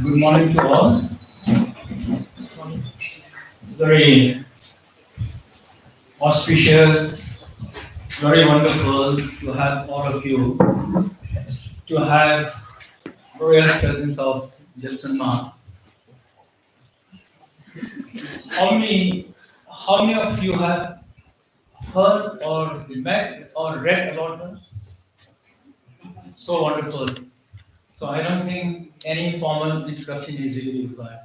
Good morning to all. Very auspicious, very wonderful to have all of you, to have royal presence of Jetsunma. How many of you have heard or met or read about her? So wonderful. So I don't think any formal introduction is really required.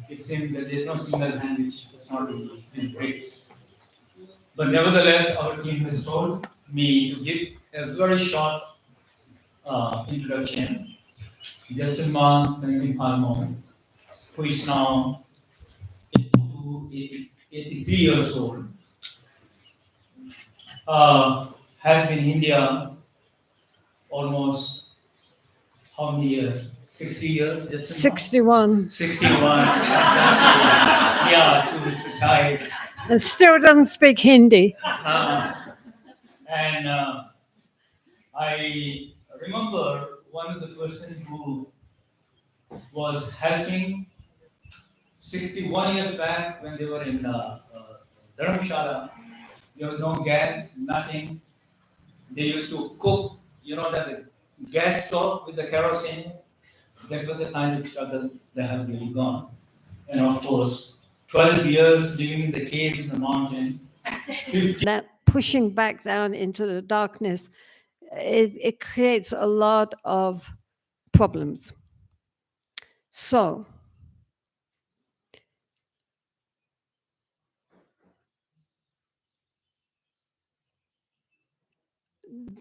It seems that there is no single hand which does not been praised. But nevertheless, our team has told me to give a very short introduction. Jetsunma Palmo, who is now 83 years old, has been in India almost how many years? 60 years? Jetsunma? 61. 61. Yeah, to be precise. And still doesn't speak Hindi. And I remember one of the person who was helping 61 years back when they were in Dharamshala. There was no gas, nothing. They used to cook, that gas stove with the kerosene. That was the kind of struggle they have really gone. And of course, 12 years living in the cave in the mountain. That pushing back down into the darkness, it creates a lot of problems. So,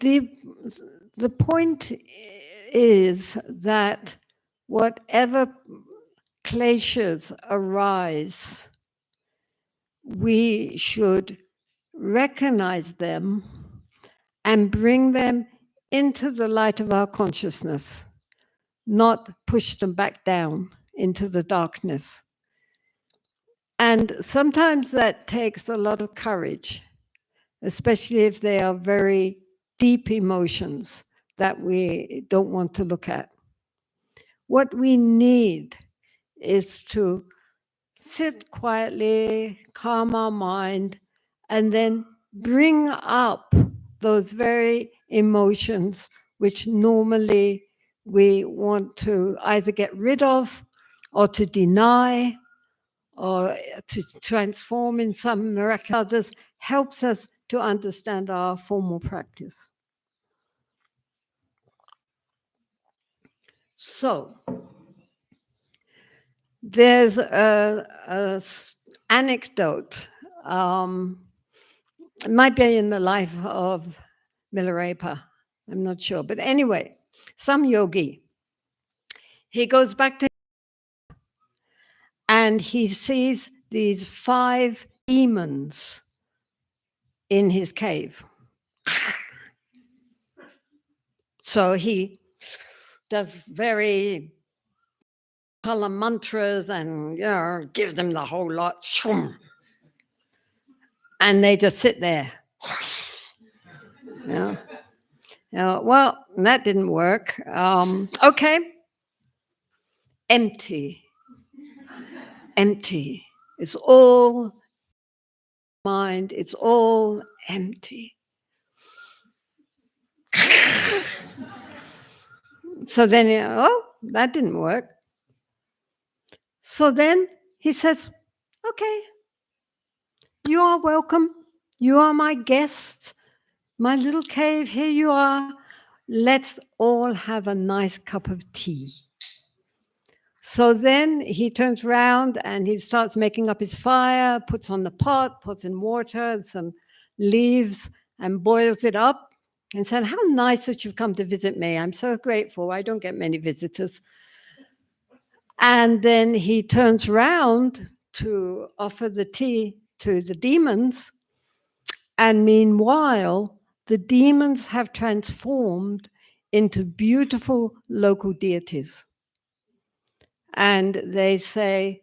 the point is that whatever kleshas arise, we should recognize them and bring them into the light of our consciousness, not push them back down into the darkness. And sometimes that takes a lot of courage, especially if they are very deep emotions that we don't want to look at. What we need is to sit quietly, calm our mind, and then bring up those very emotions which normally we want to either get rid of or to deny or to transform in some miraculous. Others helps us to understand our formal practice. So there's a anecdote. It might be in the life of Milarepa. I'm not sure. But anyway, some yogi, he goes back to and he sees these 5 demons in his cave. So he does very color mantras and give them the whole lot. And they just sit there. Well, that didn't work. Okay. Empty. It's all mind. It's all empty. So then, that didn't work. So then he says, okay, you are welcome. You are my guests. My little cave, here you are. Let's all have a nice cup of tea. So then he turns around and he starts making up his fire, puts on the pot, puts in water and some leaves and boils it up and said, how nice that you've come to visit me. I'm so grateful. I don't get many visitors. And then he turns around to offer the tea to the demons. And meanwhile, the demons have transformed into beautiful local deities. And they say,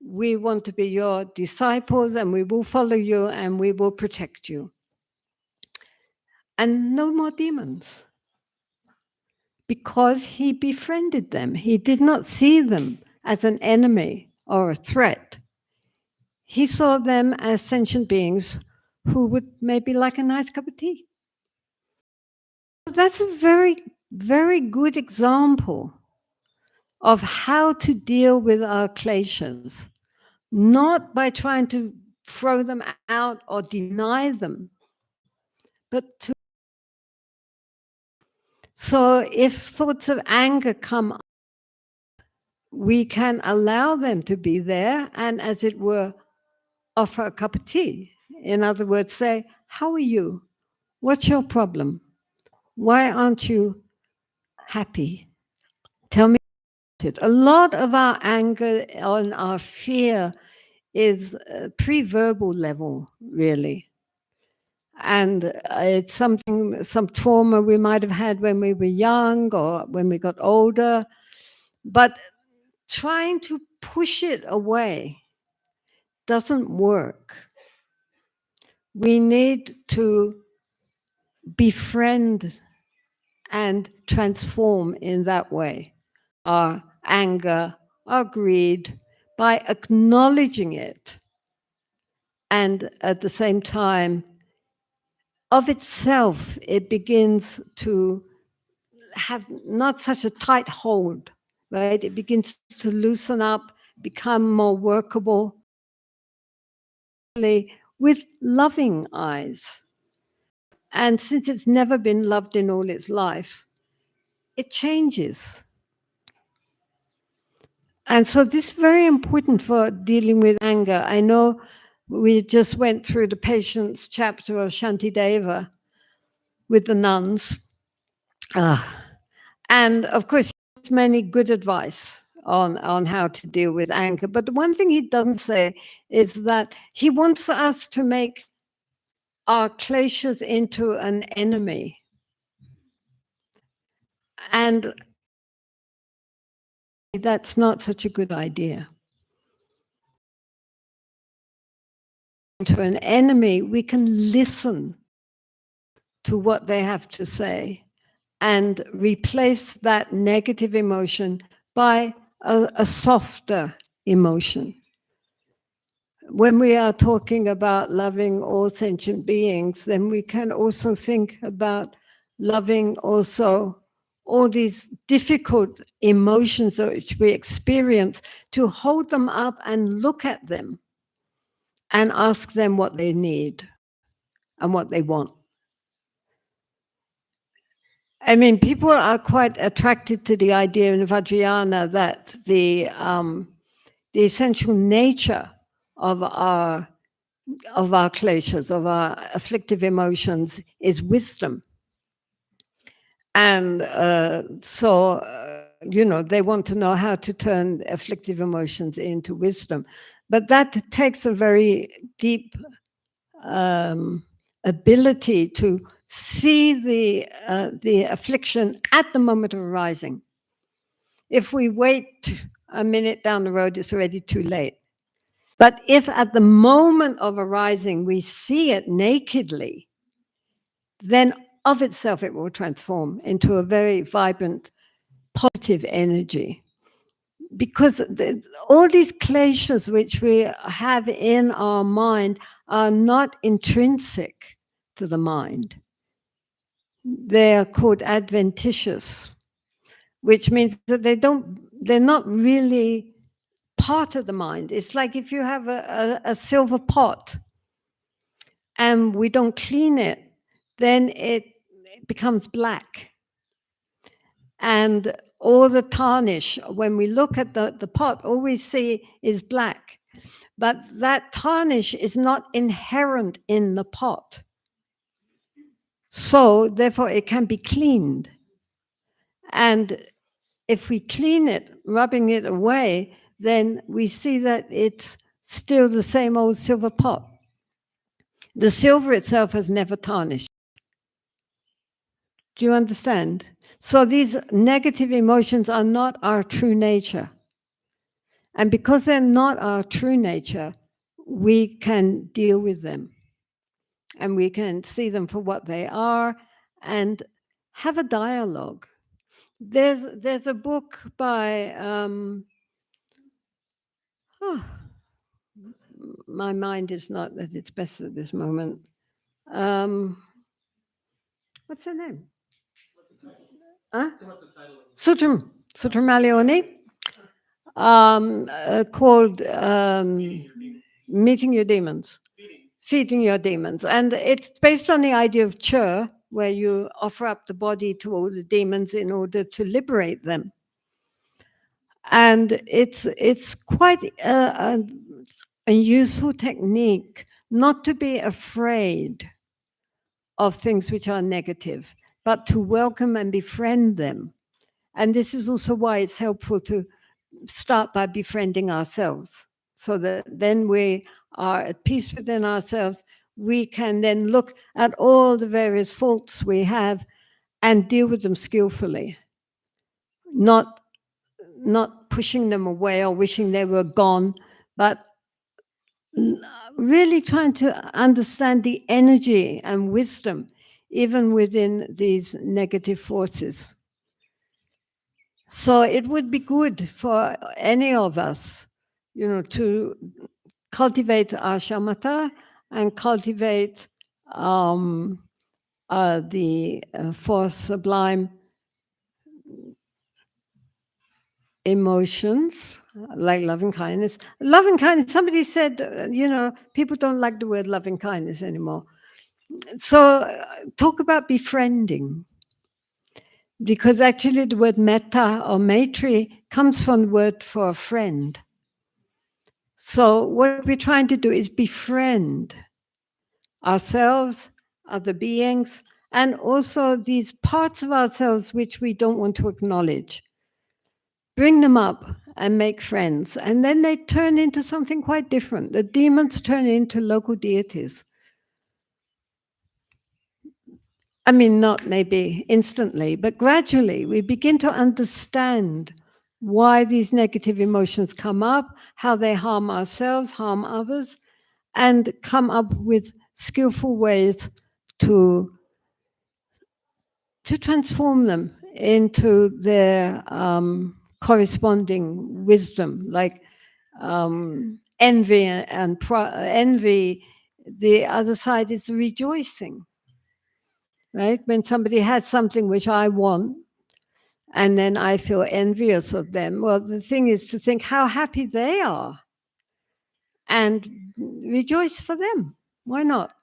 we want to be your disciples and we will follow you and we will protect you. And no more demons. Because he befriended them. He did not see them as an enemy or a threat. He saw them as sentient beings who would maybe like a nice cup of tea. That's a very, very good example of how to deal with our kleshas, not by trying to throw them out or deny them, but to. So if thoughts of anger come, we can allow them to be there and, as it were, offer a cup of tea. In other words, say, how are you? What's your problem? Why aren't you happy? Tell me about it. A lot of our anger and our fear is pre-verbal level, really. And it's something, some trauma we might have had when we were young or when we got older. But trying to push it away doesn't work. We need to befriend and transform in that way our anger, our greed, by acknowledging it. And at the same time, of itself, it begins to have not such a tight hold, right? It begins to loosen up, become more workable with loving eyes. And since it's never been loved in all its life, it changes. And so this is very important for dealing with anger. I know we just went through the patience chapter of Shantideva with the nuns. And of course, he has many good advice on how to deal with anger. But the one thing he doesn't say is that he wants us to make our kleshas into an enemy. And that's not such a good idea. To an enemy, we can listen to what they have to say and replace that negative emotion by a softer emotion. When we are talking about loving all sentient beings, then we can also think about loving also all these difficult emotions which we experience, to hold them up and look at them and ask them what they need and what they want. I mean, people are quite attracted to the idea in Vajrayana that the essential nature of our kleshas, of our afflictive emotions, is wisdom. And they want to know how to turn afflictive emotions into wisdom. But that takes a very deep ability to see the affliction at the moment of arising. If we wait a minute down the road, it's already too late. But if at the moment of arising we see it nakedly, then of itself it will transform into a very vibrant, positive energy. Because all these kleshas which we have in our mind are not intrinsic to the mind. They are called adventitious, which means that they're not really part of the mind. It's like if you have a silver pot and we don't clean it, then it becomes black. And all the tarnish, when we look at the pot, all we see is black. But that tarnish is not inherent in the pot. So therefore it can be cleaned. And if we clean it, rubbing it away, then we see that it's still the same old silver pot. The silver itself has never tarnished. Do you understand? So these negative emotions are not our true nature. And because they're not our true nature, we can deal with them. And we can see them for what they are and have a dialogue. There's a book by oh, my mind is not at its best at this moment. What's her name? Huh? Sutramalioni, called Meeting Your Demons, Feeding Your Demons. And it's based on the idea of Chur, where you offer up the body to all the demons in order to liberate them. And it's quite a useful technique not to be afraid of things which are negative, but to welcome and befriend them. And this is also why it's helpful to start by befriending ourselves, so that then we are at peace within ourselves. We can then look at all the various faults we have and deal with them skillfully, not pushing them away or wishing they were gone, but really trying to understand the energy and wisdom even within these negative forces. So it would be good for any of us, to cultivate our shamatha and cultivate the four sublime emotions, like loving kindness. Loving kindness, somebody said, people don't like the word loving kindness anymore. So talk about befriending. Because actually the word metta or maitri comes from the word for a friend. So what we're trying to do is befriend ourselves, other beings, and also these parts of ourselves which we don't want to acknowledge. Bring them up and make friends. And then they turn into something quite different. The demons turn into local deities. I mean, not maybe instantly, but gradually we begin to understand why these negative emotions come up, how they harm ourselves, harm others, and come up with skillful ways to transform them into their corresponding wisdom, like envy and envy. The other side is rejoicing. Right? When somebody has something which I want, and then I feel envious of them, well, the thing is to think how happy they are and rejoice for them. Why not?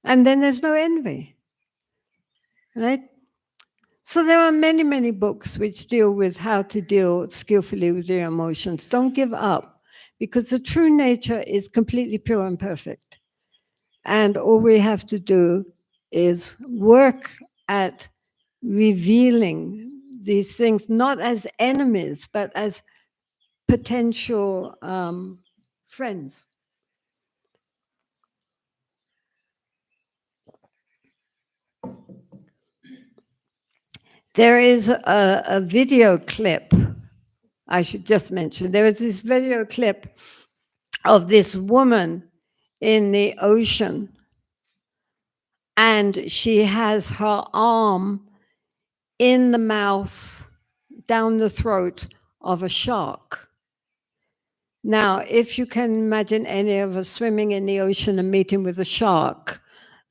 And then there's no envy. Right? So there are many, many books which deal with how to deal skillfully with your emotions. Don't give up, because the true nature is completely pure and perfect. And all we have to do is work at revealing these things not as enemies, but as potential friends. There is a video clip, I should just mention. There is this video clip of this woman in the ocean, and she has her arm in the mouth, down the throat of a shark. Now, if you can imagine any of us swimming in the ocean and meeting with a shark,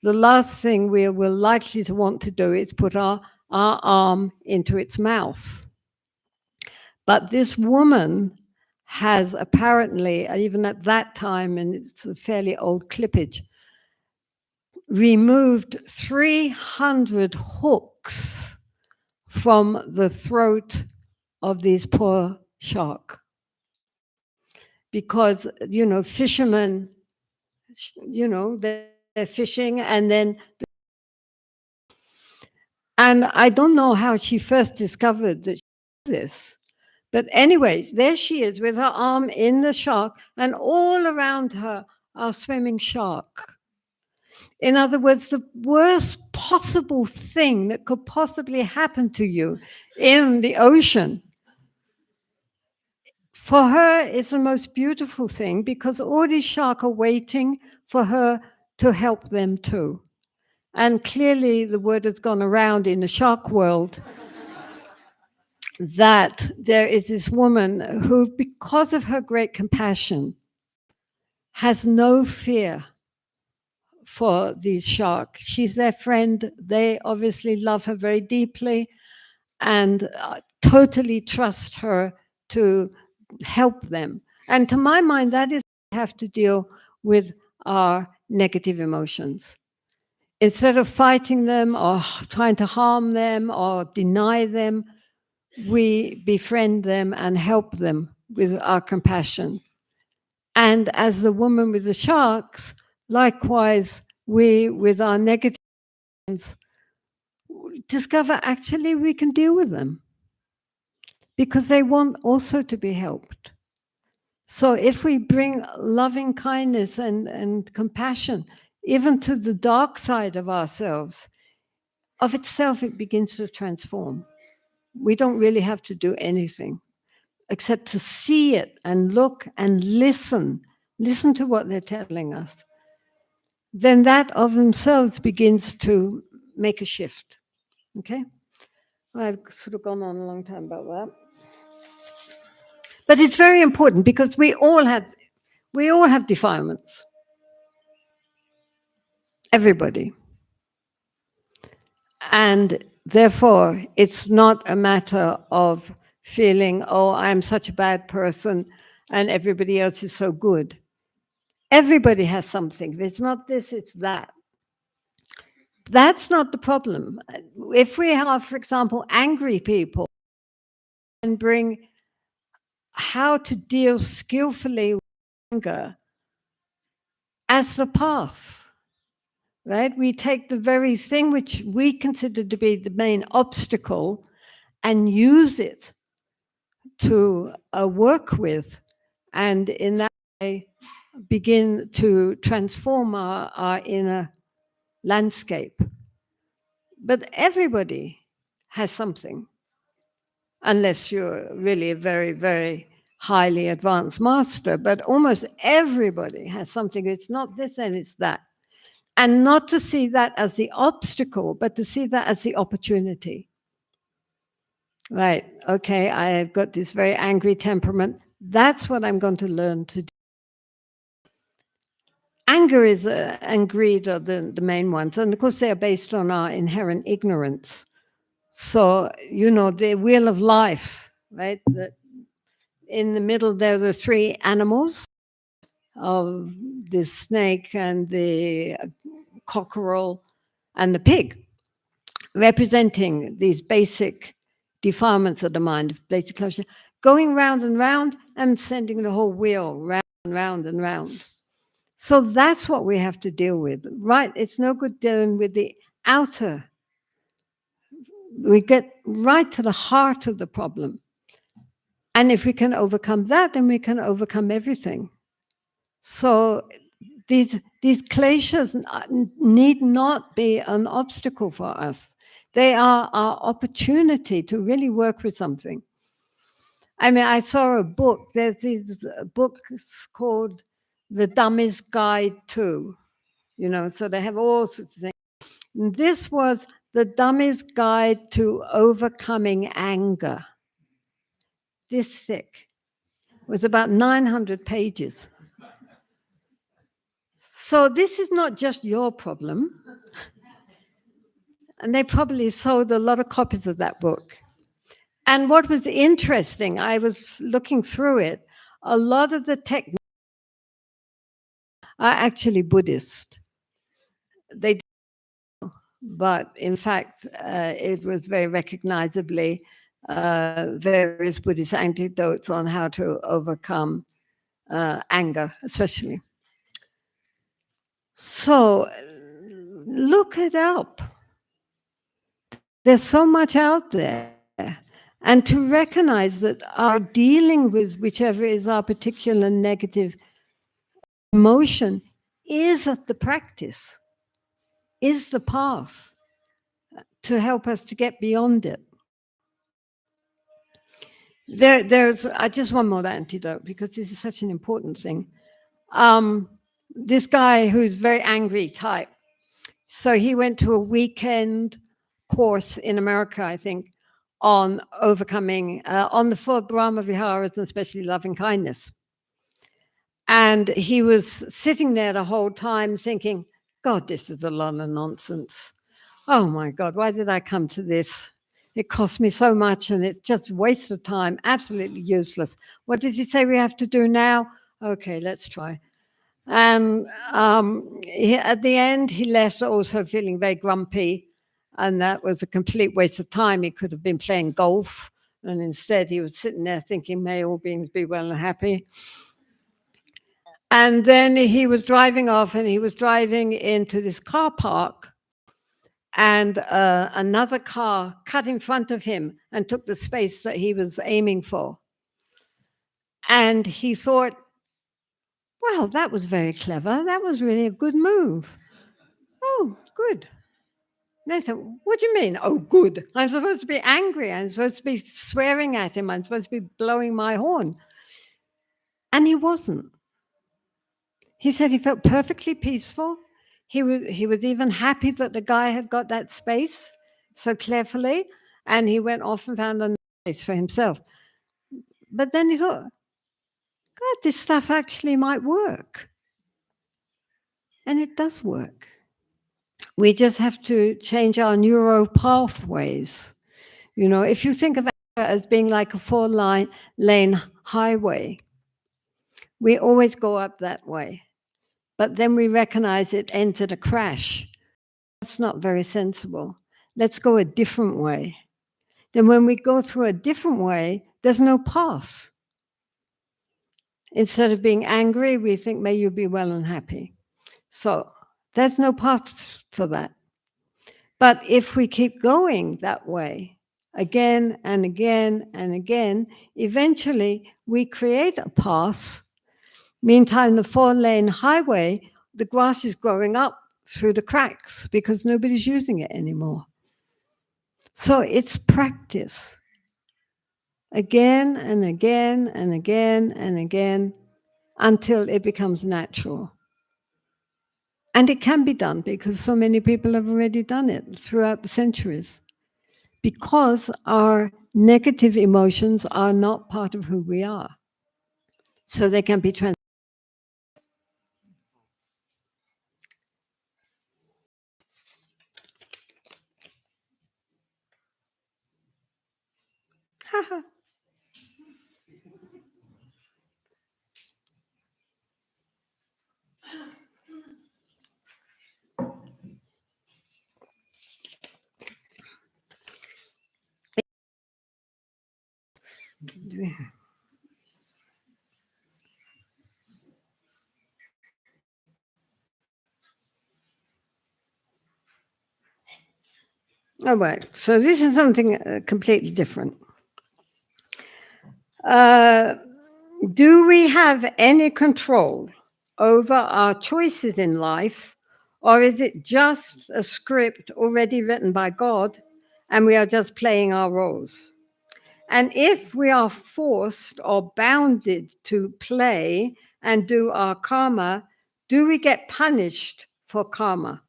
the last thing we will likely to want to do is put our arm into its mouth. But this woman has apparently, even at that time, and it's a fairly old clippage, removed 300 hooks from the throat of these poor shark. Because, fishermen, they're fishing, and I don't know how she first discovered that this. But anyway, there she is with her arm in the shark, and all around her are swimming shark. In other words, the worst possible thing that could possibly happen to you in the ocean, for her, it's the most beautiful thing because all these sharks are waiting for her to help them too. And clearly, the word has gone around in the shark world that there is this woman who, because of her great compassion, has no fear for these sharks. She's their friend. They obviously love her very deeply and totally trust her to help them. And to my mind, that is we have to deal with our negative emotions. Instead of fighting them or trying to harm them or deny them, we befriend them and help them with our compassion. And as the woman with the sharks, likewise, we, with our negative emotions, discover actually we can deal with them because they want also to be helped. So if we bring loving kindness and compassion, even to the dark side of ourselves, of itself, it begins to transform. We don't really have to do anything except to see it and look and listen to what they're telling us. Then that of themselves begins to make a shift. Okay? I've sort of gone on a long time about that. But it's very important because we all have defilements. Everybody. And therefore, it's not a matter of feeling, oh, I'm such a bad person and everybody else is so good. Everybody has something. If it's not this, it's that. That's not the problem. If we have, for example, angry people and bring how to deal skillfully with anger as the path, right? We take the very thing which we consider to be the main obstacle and use it to work with, and in that way begin to transform our inner landscape. But everybody has something, unless you're really a very, very highly advanced master, but almost everybody has something. It's not this and it's that. And not to see that as the obstacle, but to see that as the opportunity. Right, okay, I've got this very angry temperament. That's what I'm going to learn to do. Anger and greed are the main ones. And of course, they are based on our inherent ignorance. So, the wheel of life, right? In the middle, there are the three animals of the snake and the cockerel and the pig, representing these basic defilements of the mind, basic closure, going round and round and sending the whole wheel round and round and round. So that's what we have to deal with, right? It's no good dealing with the outer. We get right to the heart of the problem. And if we can overcome that, then we can overcome everything. So these kleshas need not be an obstacle for us. They are our opportunity to really work with something. I mean, I saw a book. There's these books called The Dummy's Guide to, so they have all sorts of things. And this was The Dummy's Guide to Overcoming Anger. This thick. It was about 900 pages. So this is not just your problem. And they probably sold a lot of copies of that book. And what was interesting, I was looking through it, a lot of the techniques are actually Buddhist. They, but in fact, it was very recognizably various Buddhist antidotes on how to overcome anger, especially. So look it up. There's so much out there. And to recognize that our dealing with whichever is our particular negative emotion is the practice, is the path to help us to get beyond it. There's just one more antidote, because this is such an important thing. This guy who's very angry type, so he went to a weekend course in America, I think, on overcoming, on the 4 Brahma Viharas, and especially loving kindness. And he was sitting there the whole time thinking, God, this is a lot of nonsense. Oh my God, why did I come to this? It cost me so much and it's just a waste of time, absolutely useless. What does he say we have to do now? Okay, let's try. And at the end, he left also feeling very grumpy, and that was a complete waste of time. He could have been playing golf, and instead he was sitting there thinking, may all beings be well and happy. And then he was driving off, and he was driving into this car park, and another car cut in front of him and took the space that he was aiming for. And he thought, well, that was very clever. That was really a good move. Oh, good. And I said, what do you mean? Oh, good. I'm supposed to be angry. I'm supposed to be swearing at him. I'm supposed to be blowing my horn. And he wasn't. He said he felt perfectly peaceful. He was even happy that the guy had got that space so cleverly, and he went off and found another space for himself. But then he thought, God, this stuff actually might work. And it does work. We just have to change our neural pathways. You know, if you think of it as being like a 4-lane highway, we always go up that way. But then we recognize it entered a crash. That's not very sensible. Let's go a different way. Then when we go through a different way, there's no path. Instead of being angry, we think, may you be well and happy. So there's no path for that. But if we keep going that way, again and again and again, eventually we create a path. Meantime, the 4-lane highway, the grass is growing up through the cracks because nobody's using it anymore. So it's practice. Again and again and again and again until it becomes natural. And it can be done because so many people have already done it throughout the centuries. Because our negative emotions are not part of who we are. So they can be transformed. All right, so this is something completely different. Do we have any control over our choices in life, or is it just a script already written by God and we are just playing our roles? And if we are forced or bounded to play and do our karma, do we get punished for karma?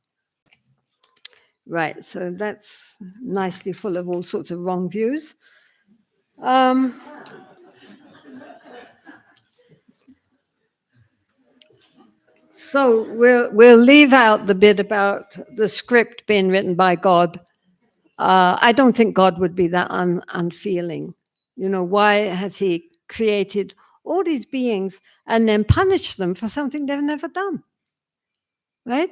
Right, so that's nicely full of all sorts of wrong views. So we'll leave out the bit about the script being written by God. I don't think God would be that unfeeling. You know, why has he created all these beings and then punished them for something they've never done? Right?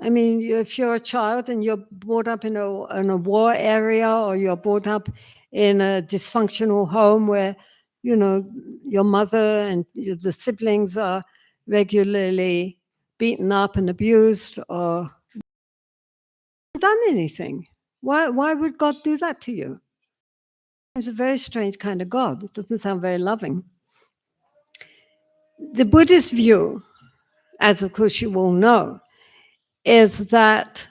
I mean, if you're a child and you're brought up in a war area, or you're brought up in a dysfunctional home where, you know, your mother and the siblings are regularly beaten up and abused or done anything. Why would God do that to you? It's a very strange kind of God. It doesn't sound very loving. The Buddhist view, as of course you all know, is that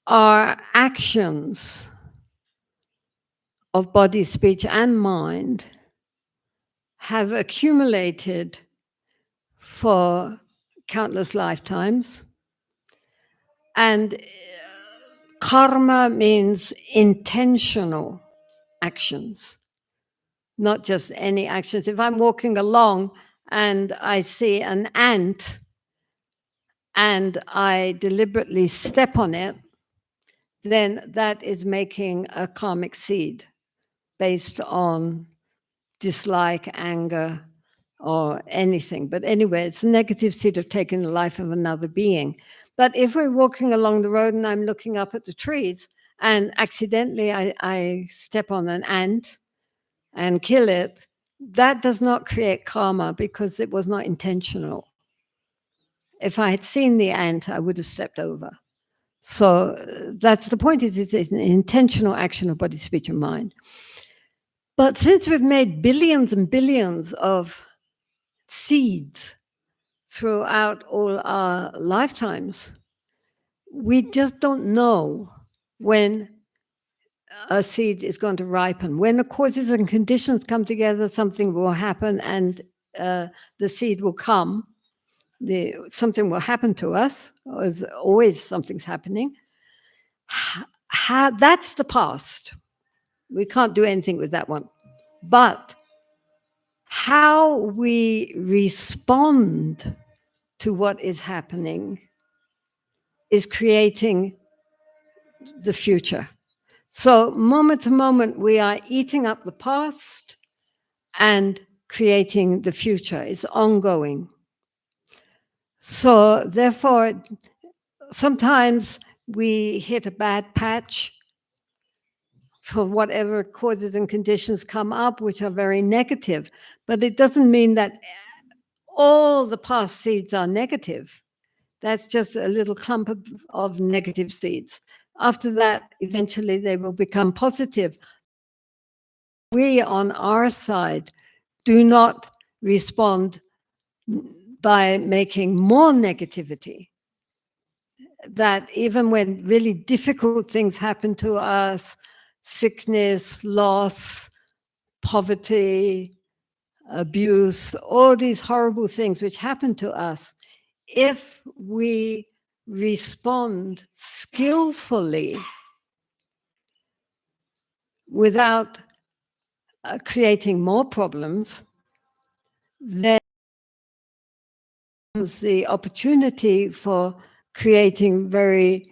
our actions of body, speech, and mind have accumulated for countless lifetimes. And karma means intentional actions, not just any actions. If I'm walking along and I see an ant and I deliberately step on it, then that is making a karmic seed based on dislike, anger, or anything. But anyway, it's a negative seed of taking the life of another being. But if we're walking along the road and I'm looking up at the trees and accidentally I step on an ant and kill it, that does not create karma because it was not intentional. If I had seen the ant, I would have stepped over. So that's the point, is it's an intentional action of body, speech, and mind. But since we've made billions and billions of seeds throughout all our lifetimes, we just don't know when a seed is going to ripen. When the causes and conditions come together, something will happen and the seed will come. Something will happen to us. There's always something's happening. That's the past. We can't do anything with that one. But how we respond to what is happening is creating the future. So moment to moment, we are eating up the past and creating the future. It's ongoing. So therefore, sometimes we hit a bad patch for whatever causes and conditions come up, which are very negative. But it doesn't mean that all the past seeds are negative. That's just a little clump of negative seeds. After that, eventually they will become positive. We on our side do not respond by making more negativity. That even when really difficult things happen to us, sickness, loss, poverty, abuse, all these horrible things which happen to us, if we respond skillfully without creating more problems, then comes the opportunity for creating very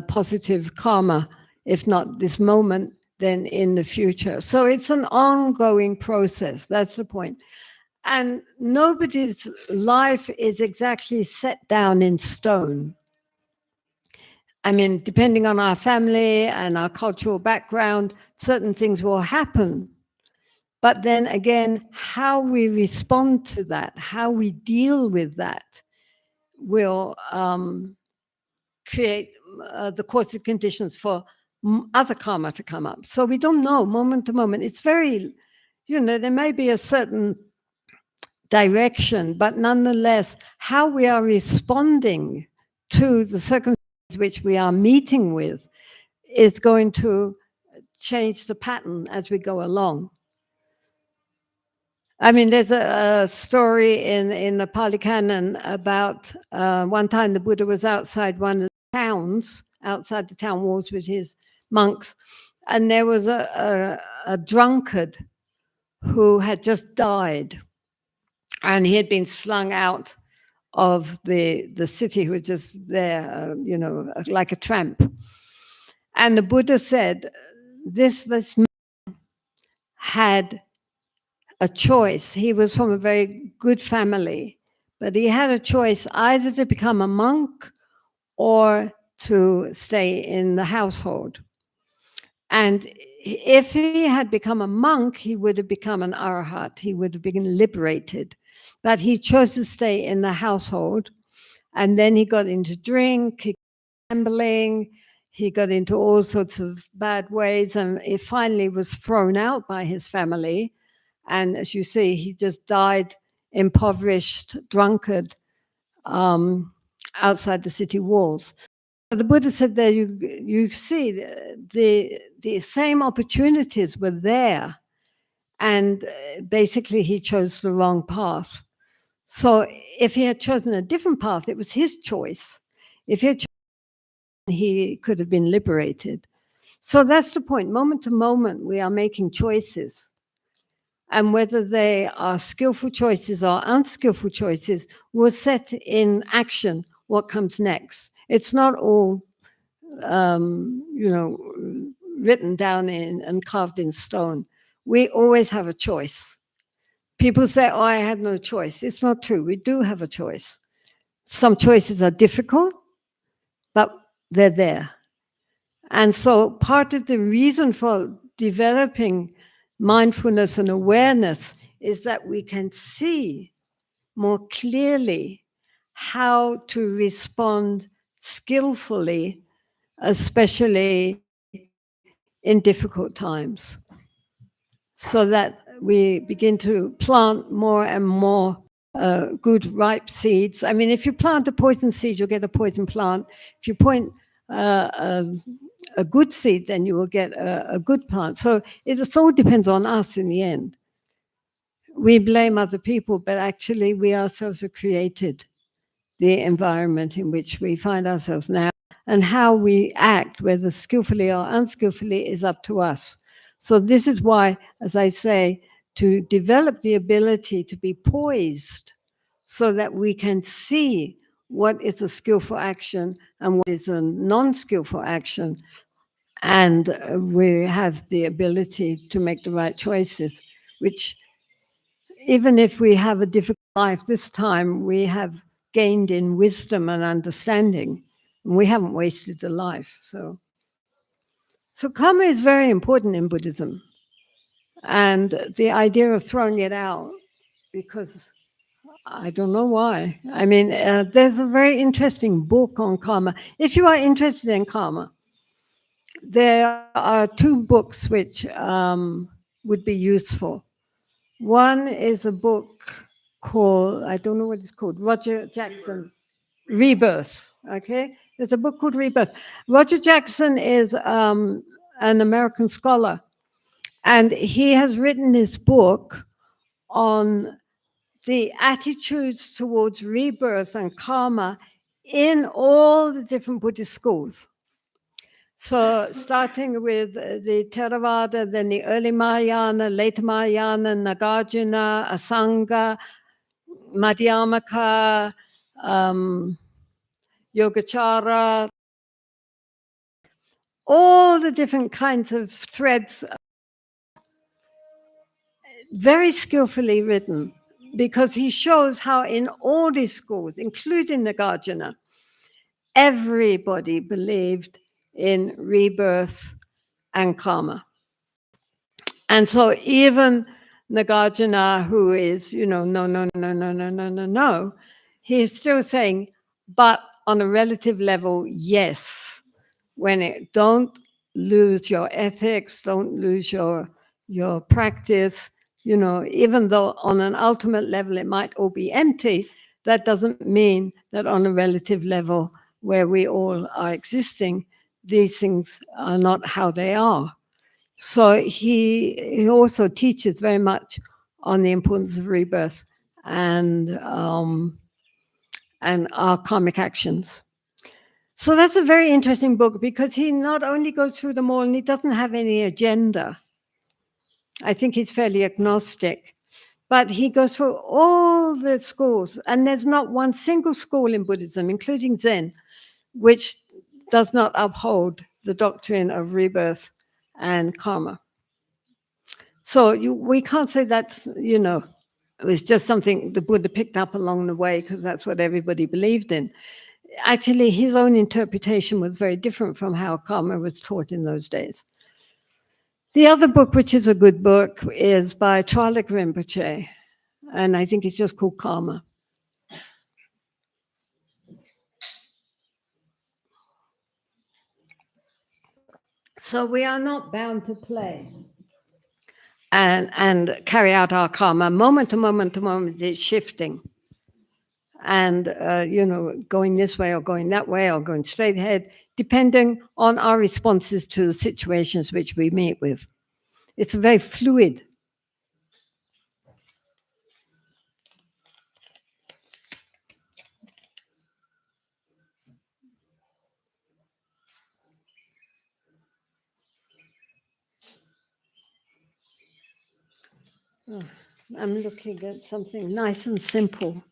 positive karma, if not this moment, then in the future. So it's an ongoing process. That's the point. And nobody's life is exactly set down in stone. I mean, depending on our family and our cultural background, certain things will happen. But then again, how we respond to that, how we deal with that, will create the causative conditions for other karma to come up. So we don't know moment to moment. It's very, there may be a certain direction, but nonetheless, how we are responding to the circumstances which we are meeting with is going to change the pattern as we go along. I mean, there's a story in the Pali Canon about one time the Buddha was outside one of the towns, outside the town walls with his monks, and there was a drunkard who had just died, and he had been slung out of the city, who was just there, like a tramp. And the Buddha said, this man had a choice. He was from a very good family, but he had a choice either to become a monk or to stay in the household. And if he had become a monk, he would have become an arahat. He would have been liberated. But he chose to stay in the household. And then he got into drink, gambling. he got into all sorts of bad ways, and he finally was thrown out by his family. And as you see, he just died impoverished, drunkard, outside the city walls. The Buddha said there, you see, the same opportunities were there, and basically he chose the wrong path. So if he had chosen a different path, it was his choice. If he had chosen, he could have been liberated. So that's the point. Moment to moment, we are making choices. And whether they are skillful choices or unskillful choices will set in action what comes next. It's not all, written down in and carved in stone. We always have a choice. People say, oh, I had no choice. It's not true. We do have a choice. Some choices are difficult, but they're there. And so part of the reason for developing mindfulness and awareness is that we can see more clearly how to respond skillfully, especially in difficult times, so that we begin to plant more and more good ripe seeds. I mean, if you plant a poison seed, you'll get a poison plant. If you plant a good seed, then you will get a good plant. So it all depends on us in the end. We blame other people, but actually we ourselves have created the environment in which we find ourselves now. And how we act, whether skillfully or unskillfully, is up to us. So this is why, as I say, to develop the ability to be poised so that we can see what is a skillful action and what is a non-skillful action. And we have the ability to make the right choices, which even if we have a difficult life this time, we have gained in wisdom and understanding. And we haven't wasted a life. So karma is very important in Buddhism. And the idea of throwing it out, because I don't know why. I mean, there's a very interesting book on karma. If you are interested in karma, there are two books which would be useful. One is a book called, I don't know what it's called, Roger Jackson, Rebirth. Okay, there's a book called Rebirth. Roger Jackson is an American scholar, and he has written this book on the attitudes towards rebirth and karma in all the different Buddhist schools. So starting with the Theravada, then the early Mahayana, later Mahayana, Nagarjuna, Asanga, Madhyamaka, Yogacara, all the different kinds of threads, very skillfully written, because he shows how in all these schools, including Nagarjuna, everybody believed in rebirth and karma. And so even Nagarjuna, who is, no, he is still saying, but on a relative level, yes. Don't lose your ethics, don't lose your practice, even though on an ultimate level it might all be empty, that doesn't mean that on a relative level where we all are existing, these things are not how they are. So he also teaches very much on the importance of rebirth and our karmic actions. So that's a very interesting book, because he not only goes through them all and he doesn't have any agenda. I think he's fairly agnostic, but he goes through all the schools, and there's not one single school in Buddhism, including Zen, which does not uphold the doctrine of rebirth and karma. So we can't say that, it was just something the Buddha picked up along the way because that's what everybody believed in. Actually, his own interpretation was very different from how karma was taught in those days. The other book, which is a good book, is by Tralik Rinpoche, and I think it's just called Karma. So we are not bound to play and carry out our karma. Moment to moment to moment, it's shifting. And, going this way or going that way or going straight ahead, depending on our responses to the situations which we meet with. It's very fluid. Oh, I'm looking at something nice and simple.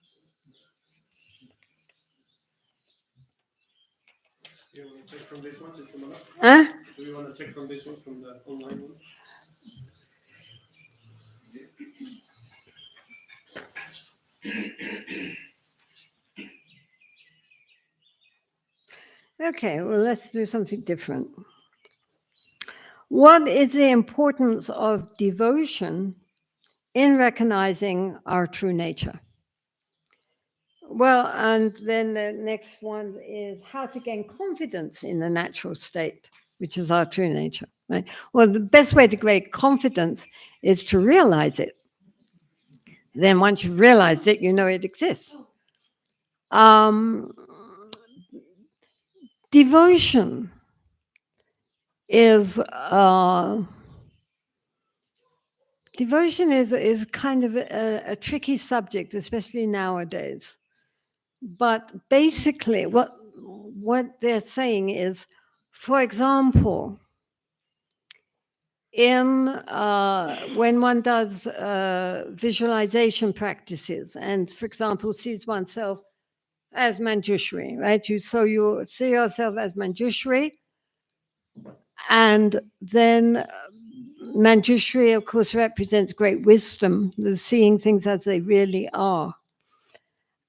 Do you want to check from this one, Jetsunma? Huh? Do you want to check from this one, from the online one? Okay, well, let's do something different. What is the importance of devotion in recognizing our true nature? Well, and then the next one is how to gain confidence in the natural state, which is our true nature. Right? Well, the best way to gain confidence is to realize it. Then once you've realized it, you know it exists. Devotion is kind of a tricky subject, especially nowadays. But basically, what they're saying is, for example, in when one does visualization practices, and for example, sees oneself as Manjushri, right? You see yourself as Manjushri, and then Manjushri, of course, represents great wisdom, the seeing things as they really are.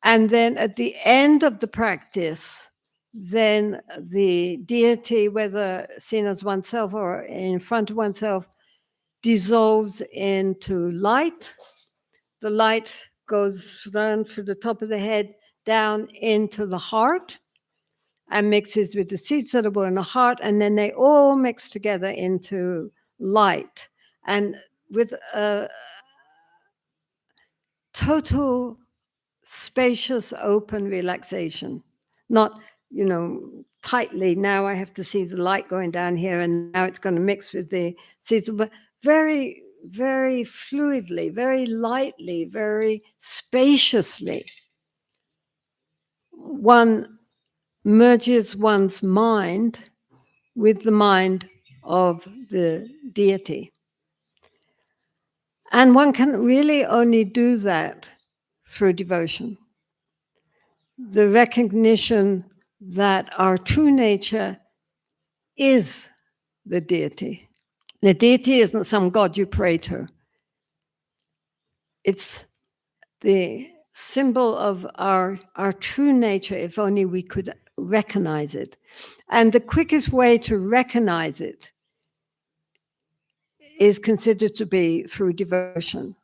And then at the end of the practice, then the deity, whether seen as oneself or in front of oneself, dissolves into light. The light goes down through the top of the head, down into the heart, and mixes with the seeds that are in the heart, and then they all mix together into light. And with a total spacious, open relaxation, not, tightly, now I have to see the light going down here and now it's going to mix with the seeds, but very, very fluidly, very lightly, very spaciously. One merges one's mind with the mind of the deity. And one can really only do that through devotion. The recognition that our true nature is the deity. The deity isn't some god you pray to. It's the symbol of our true nature, if only we could recognize it. And the quickest way to recognize it is considered to be through devotion.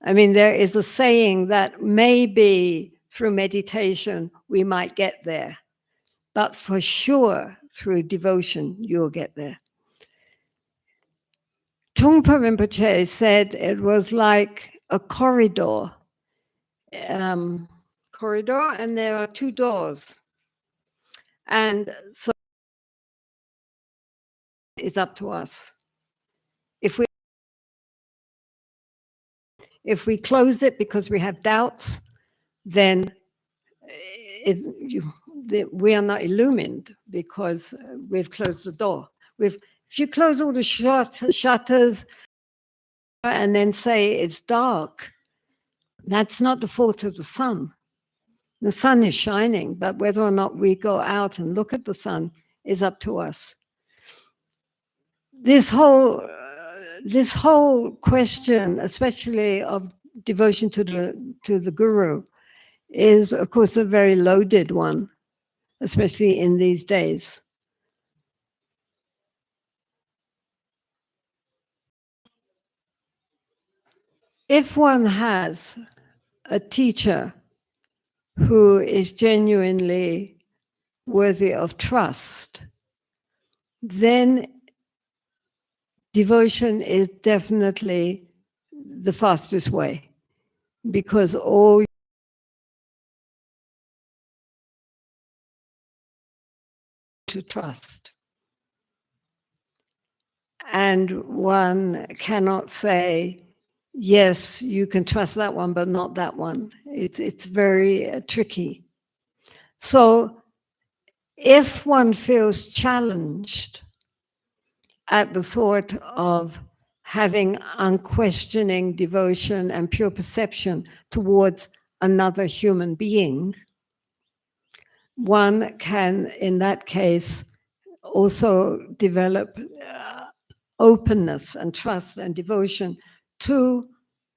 I mean, there is a saying that maybe through meditation we might get there, but for sure through devotion you'll get there. Trungpa Rinpoche said it was like a corridor, and there are two doors. And so it's up to us. If we close it because we have doubts, then we are not illumined because we've closed the door. If you close all the shutters and then say it's dark, that's not the fault of the sun. The sun is shining, but whether or not we go out and look at the sun is up to us. This whole question, especially of devotion to the guru, is of course a very loaded one, especially in these days. If one has a teacher who is genuinely worthy of trust, then devotion is definitely the fastest way, because all to trust. And one cannot say, yes, you can trust that one, but not that one. It's very tricky. So if one feels challenged at the thought of having unquestioning devotion and pure perception towards another human being, one can, in that case, also develop openness and trust and devotion to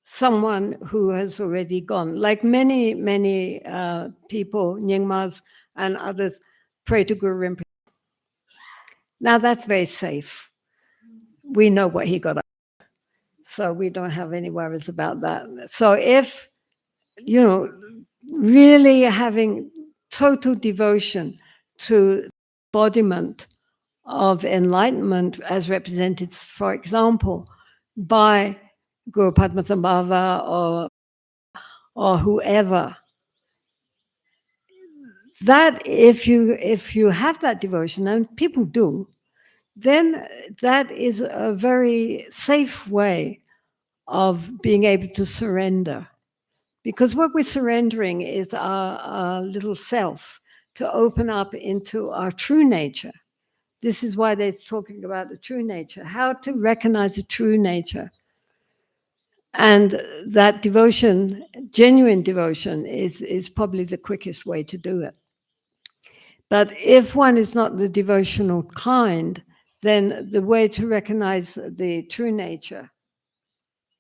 someone who has already gone. Like many people, Nyingmas and others, pray to Guru Rinpoche. Now that's very safe. We know what he got up, so we don't have any worries about that. So if, really having total devotion to embodiment of enlightenment as represented, for example, by Guru Padmasambhava or whoever, that if you have that devotion, and people do, then that is a very safe way of being able to surrender. Because what we're surrendering is our little self to open up into our true nature. This is why they're talking about the true nature, how to recognize the true nature. And that devotion, genuine devotion, is probably the quickest way to do it. But if one is not the devotional kind, then the way to recognize the true nature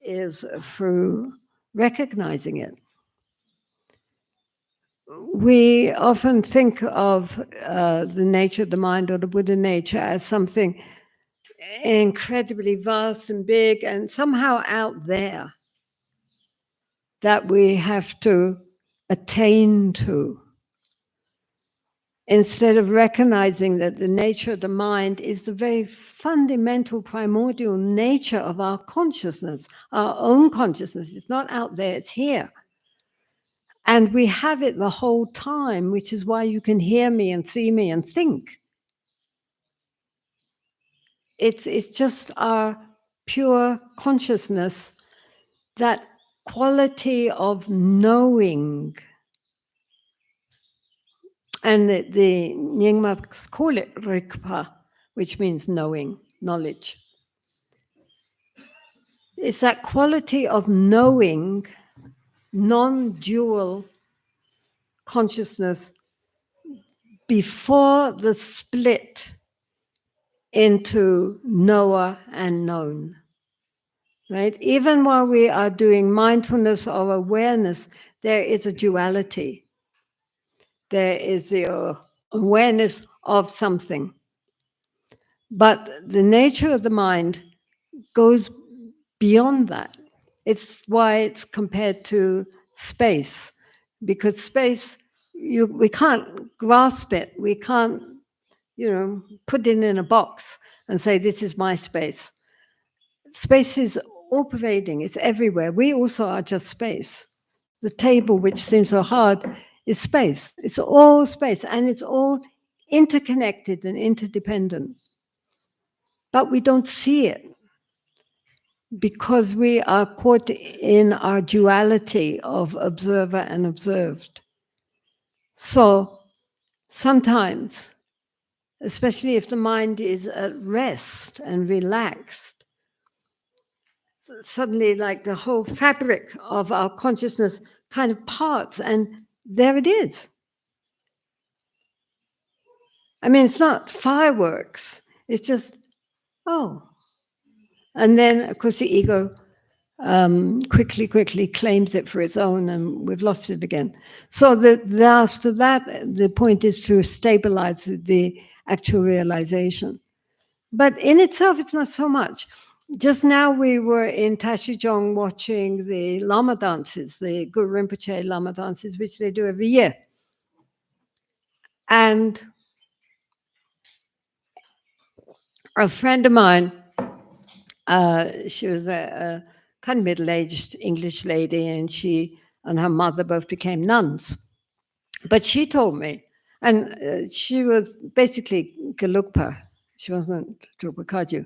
is through recognizing it. We often think of the nature of the mind or the Buddha nature as something incredibly vast and big and somehow out there that we have to attain to, instead of recognizing that the nature of the mind is the very fundamental, primordial nature of our consciousness, our own consciousness. It's not out there, it's here. And we have it the whole time, which is why you can hear me and see me and think. It's just our pure consciousness, that quality of knowing. And the Nyingmas call it rikpa, which means knowing, knowledge. It's that quality of knowing, non-dual consciousness before the split into knower and known. Right? Even while we are doing mindfulness or awareness, there is a duality. There is the awareness of something. But the nature of the mind goes beyond that. It's why it's compared to space, because space, we can't grasp it. We can't, put it in a box and say, this is my space. Space is all pervading. It's everywhere. We also are just space. The table, which seems so hard, is space. It's all space, and it's all interconnected and interdependent. But we don't see it because we are caught in our duality of observer and observed. So sometimes, especially if the mind is at rest and relaxed, suddenly like the whole fabric of our consciousness kind of parts, and there it is. I mean, it's not fireworks. It's just, oh. And then, of course, the ego quickly claims it for its own, and we've lost it again. So after that, the point is to stabilize the actual realization. But in itself, it's not so much. Just now we were in Tashijong watching the Lama dances, the Guru Rinpoche Lama dances, which they do every year. And a friend of mine She was a kind of middle-aged English lady, and she and her mother both became nuns. But she told me, and she was basically Gelugpa. She wasn't Drupal Kaju.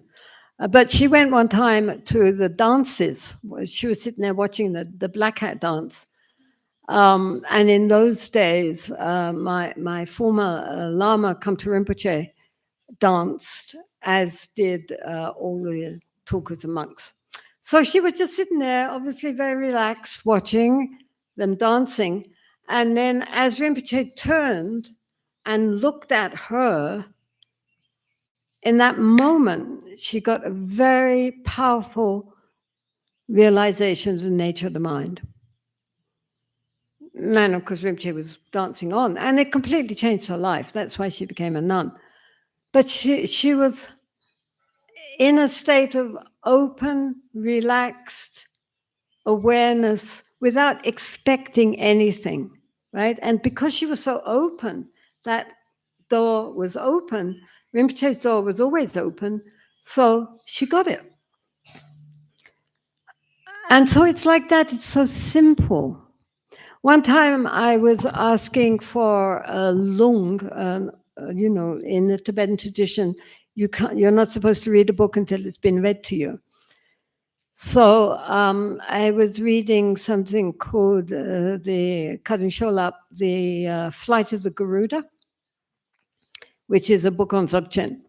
But she went one time to the dances. She was sitting there watching the Black Hat dance. And in those days, my former Lama, Kamta Rinpoche, danced, as did all the talkers and monks. So she was just sitting there, obviously very relaxed, watching them dancing. And then as Rinpoche turned and looked at her, in that moment, she got a very powerful realization of the nature of the mind. And of course, Rinpoche was dancing on, and it completely changed her life. That's why she became a nun. But she was in a state of open, relaxed awareness without expecting anything, right? And because she was so open, that door was open. Rinpoche's door was always open, so she got it. And so it's like that, it's so simple. One time I was asking for a lung, in the Tibetan tradition, you're not supposed to read a book until it's been read to you. So I was reading something called the Karin Sholap, the Flight of the Garuda, which is a book on Dzogchen.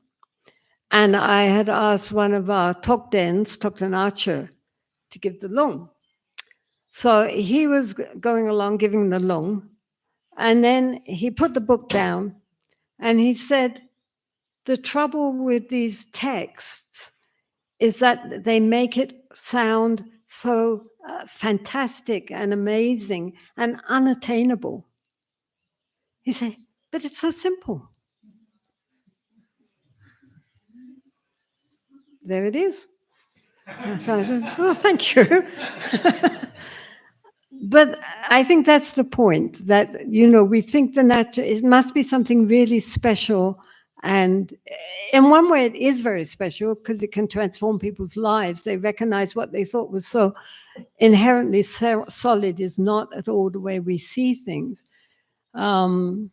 And I had asked one of our Tokden Archer, to give the lung. So he was going along giving the lung, and then he put the book down, and he said, the trouble with these texts is that they make it sound so fantastic and amazing and unattainable. He said, but it's so simple. There it is. So I said, well, thank you. But I think that's the point, that, we think it must be something really special. And in one way, it is very special because it can transform people's lives. They recognize what they thought was so inherently solid is not at all the way we see things. And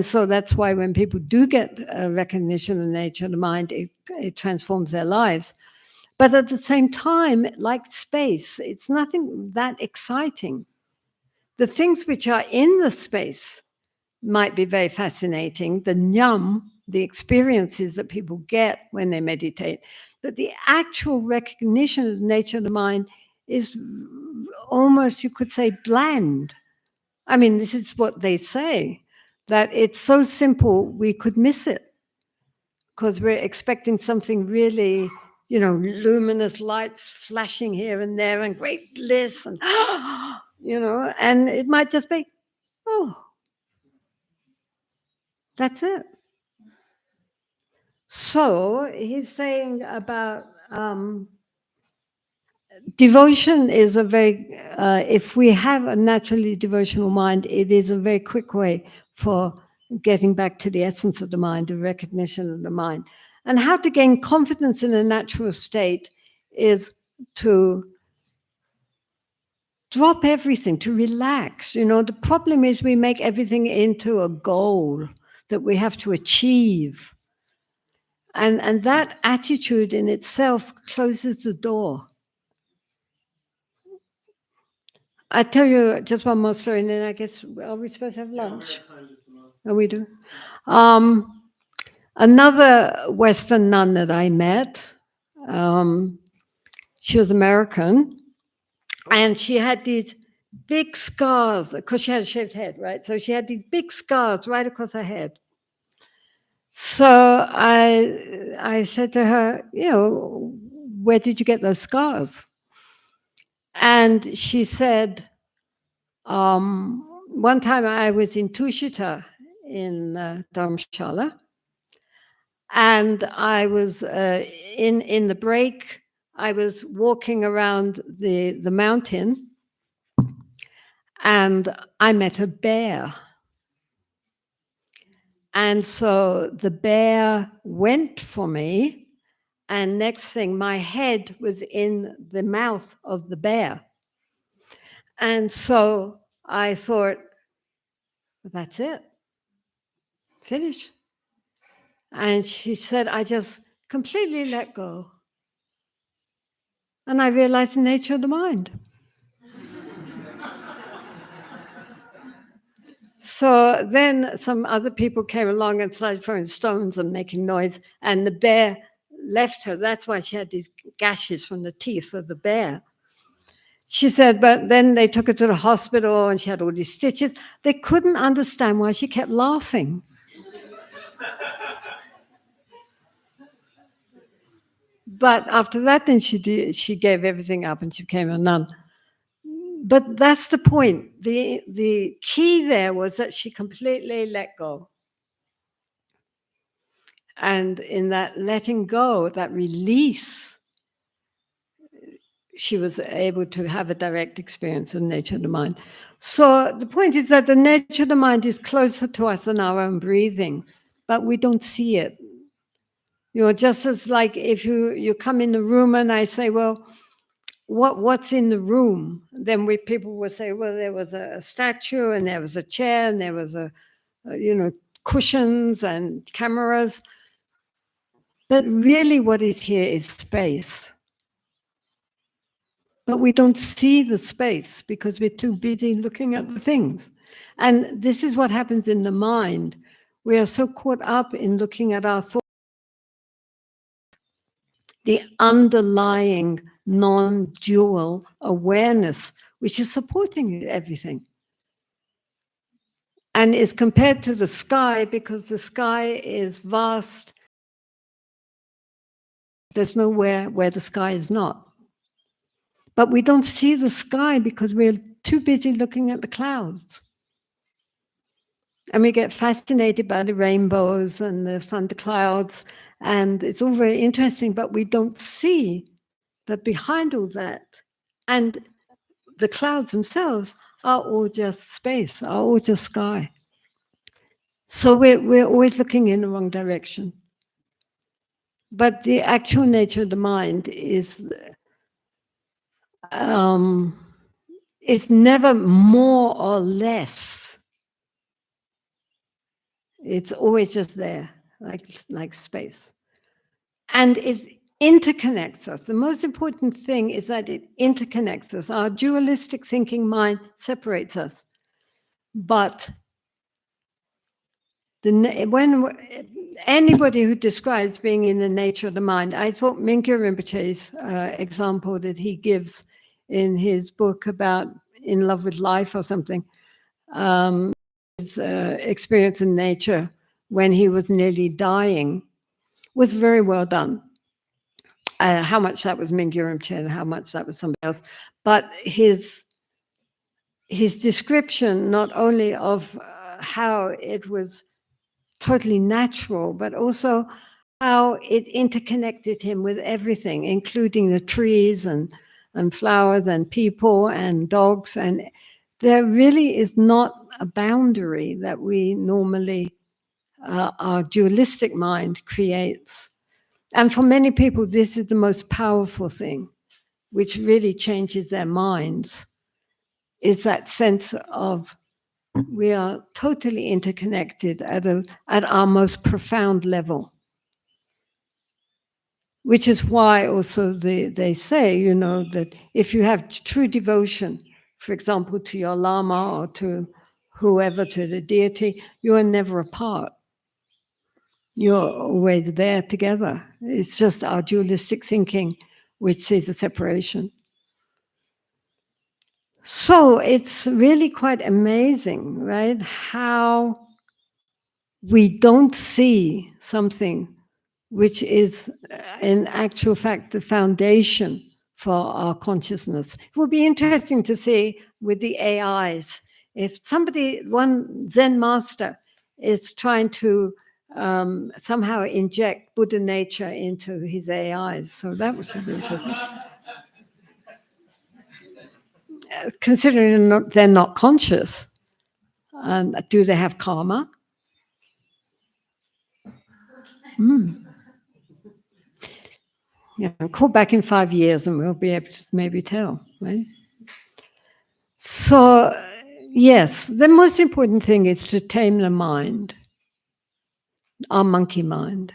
so that's why when people do get a recognition of the nature of the mind, it transforms their lives. But at the same time, like space, it's nothing that exciting. The things which are in the space might be very fascinating, the nyam, the experiences that people get when they meditate, but the actual recognition of the nature of the mind is almost, you could say, bland. I mean, this is what they say, that it's so simple we could miss it because we're expecting something really, luminous lights flashing here and there and great bliss and, and it might just be, oh, that's it. So he's saying about devotion is a very, if we have a naturally devotional mind, it is a very quick way for getting back to the essence of the mind, the recognition of the mind. And how to gain confidence in a natural state is to drop everything, to relax. The problem is we make everything into a goal that we have to achieve. And that attitude in itself closes the door. I tell you just one more story, and then I guess, are we supposed to have lunch? Oh, we do. Another Western nun that I met, she was American, and she had these big scars, because she had a shaved head, right? So she had these big scars right across her head. So I said to her, where did you get those scars? And she said, one time I was in Tushita in Dharamshala, and I was in the break, I was walking around the mountain, and I met a bear. And so the bear went for me, And next thing, my head was in the mouth of the bear. And so I thought, that's it, finish. And she said, I just completely let go. And I realized the nature of the mind. So then some other people came along and started throwing stones and making noise, and the bear left her. That's why she had these gashes from the teeth of the bear. She said, but then they took her to the hospital and she had all these stitches. They couldn't understand why she kept laughing. But after that, then she gave everything up and she became a nun. But that's the point. The key there was that she completely let go. And in that letting go, that release, she was able to have a direct experience of the nature of the mind. So the point is that the nature of the mind is closer to us than our own breathing, but we don't see it. You know, just as like if you come in the room and I say, well, what's in the room? Then people will say, well, there was a statue and there was a chair and there was cushions and cameras. But really what is here is space. But we don't see the space because we're too busy looking at the things. And this is what happens in the mind. We are so caught up in looking at our thoughts, the underlying non-dual awareness, which is supporting everything. And is compared to the sky because the sky is vast. There's nowhere where the sky is not. But we don't see the sky because we're too busy looking at the clouds. And we get fascinated by the rainbows and the thunderclouds, and it's all very interesting, but we don't see that behind all that, and the clouds themselves are all just space, are all just sky. So we're always looking in the wrong direction. But the actual nature of the mind is it's never more or less. It's always just there, like space. And it interconnects us. The most important thing is that it interconnects us. Our dualistic thinking mind separates us. But when anybody who describes being in the nature of the mind, I thought Mingyur Rinpoche's example that he gives in his book about In Love with Life or something, his experience in nature when he was nearly dying, was very well done. How much that was Mingyur Rinpoche and how much that was somebody else. But his description not only of how it was totally natural, but also how it interconnected him with everything, including the trees and flowers and people and dogs. And there really is not a boundary that we normally, our dualistic mind creates. And for many people, this is the most powerful thing, which really changes their minds, is that sense of we are totally interconnected at our most profound level. Which is why also they say, you know, that if you have true devotion, for example, to your Lama or to whoever, to the deity, you are never apart. You're always there together. It's just our dualistic thinking which sees a separation. So it's really quite amazing, right? How we don't see something which is in actual fact the foundation for our consciousness. It will be interesting to see with the AIs, if one Zen master is trying to somehow inject Buddha nature into his AIs. So that would be interesting. Considering they're not conscious, and do they have karma? Yeah, call back in 5 years and we'll be able to maybe tell, right? So, yes, the most important thing is to tame the mind, our monkey mind.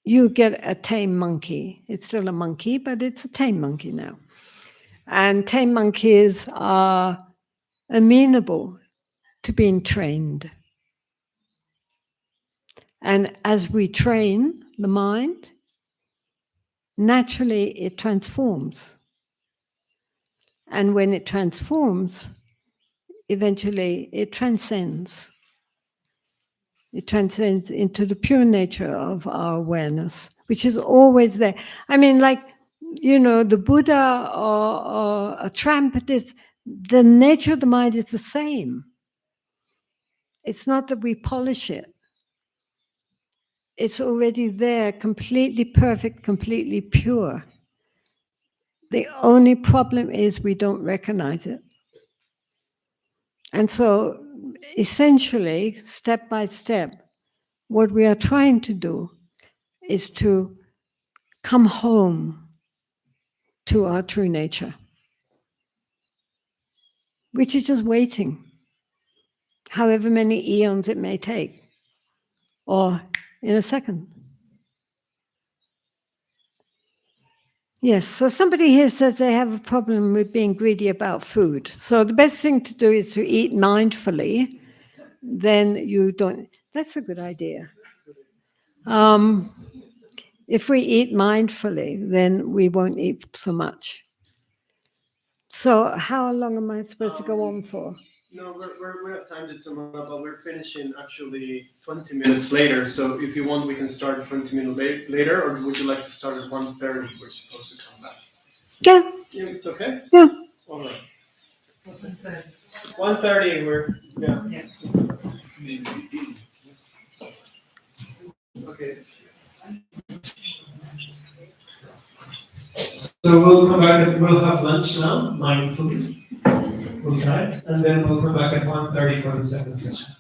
You get a tame monkey. It's still a monkey, but it's a tame monkey now. And tame monkeys are amenable to being trained. And as we train the mind, naturally it transforms. And when it transforms, eventually it transcends. It transcends into the pure nature of our awareness, which is always there. I mean, like, you know, the Buddha or a tramp, the nature of the mind is the same. It's not that we polish it. It's already there, completely perfect, completely pure. The only problem is we don't recognize it. And so, essentially, step by step, what we are trying to do is to come home to our true nature, which is just waiting, however many eons it may take, or in a second. Yes, so somebody here says they have a problem with being greedy about food. So the best thing to do is to eat mindfully. Then you don't. That's a good idea. If we eat mindfully, then we won't eat so much. So how long am I supposed to go on for? No, we're at time, Jetsunma, but we're finishing actually 20 minutes later. So if you want, we can start 20 minutes later, or would you like to start at 1:30? We're supposed to come back. Yeah. Yeah, it's okay? Yeah. All right. 1:30, we're, yeah. Okay. So we'll come back and we'll have lunch now, mindfully. We'll try, and then we'll come back at 1:30 for the second session.